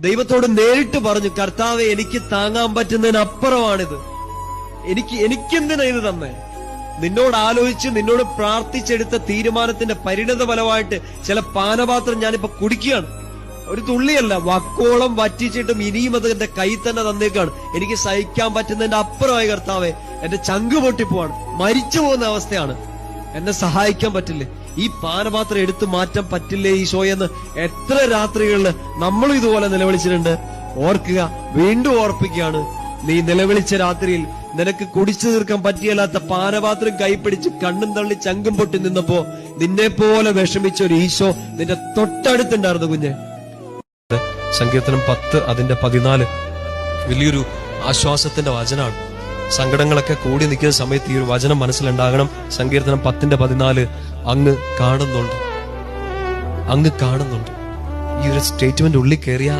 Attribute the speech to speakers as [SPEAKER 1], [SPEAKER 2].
[SPEAKER 1] ദൈവത്തോട് നേരിട്ട് പറഞ്ഞു, കർത്താവെ, എനിക്ക് താങ്ങാൻ പറ്റുന്നതിനപ്പുറമാണിത്. എനിക്കെന്തിനാ ഇത് തന്നെ? നിന്നോട് ആലോചിച്ച് നിന്നോട് പ്രാർത്ഥിച്ചെടുത്ത തീരുമാനത്തിന്റെ പരിണത ഫലമായിട്ട് ചില പാനപാത്രം ഞാനിപ്പോ കുടിക്കുകയാണ്. ഒരു തുള്ളിയല്ല, വക്കോളം വറ്റിച്ചിട്ടും ഇനിയും അത് എന്റെ കൈ തന്നെ തന്നേക്കാണ്. എനിക്ക് സഹിക്കാൻ പറ്റുന്നതിന്റെ അപ്പുറമായി കർത്താവെ, എന്റെ ചങ്ക് പൊട്ടിപ്പോവാണ്, മരിച്ചു പോകുന്ന അവസ്ഥയാണ്. എന്നെ സഹായിക്കാൻ പറ്റില്ലേ? ഈ പാനപാത്രം എടുത്തു മാറ്റാൻ പറ്റില്ലേ ഈശോയെന്ന് എത്ര രാത്രികളിൽ നമ്മളും ഇതുപോലെ നിലവിളിച്ചിട്ടുണ്ട്. ഓർക്കുക, വീണ്ടും ഓർപ്പിക്കുകയാണ്, നീ നിലവിളിച്ച രാത്രിയിൽ നിനക്ക് കുടിച്ചു തീർക്കാൻ പറ്റിയല്ലാത്ത പാനപാത്രം കൈപ്പിടിച്ച് കണ്ണും തള്ളി ചങ്കും പൊട്ടി നിന്നപ്പോ നിന്നെ പോലെ വിഷമിച്ച ഒരു ഈശോ നിന്റെ തൊട്ടടുത്തുണ്ടായിരുന്നു കുഞ്ഞ്. സങ്കീർത്തനം 10 അതിന്റെ 14 വലിയൊരു ആശ്വാസത്തിന്റെ വചനാണ്. സങ്കടങ്ങളൊക്കെ കൂടി നിൽക്കുന്ന സമയത്ത് ഈ ഒരു വചനം മനസ്സിലുണ്ടാകണം. സങ്കീർത്തനം 10ന്റെ 14, അങ്ങ് കാണുന്നുണ്ട്. ഈ ഒരു സ്റ്റേറ്റ്മെന്റ് ഉള്ളിൽ കയറിയ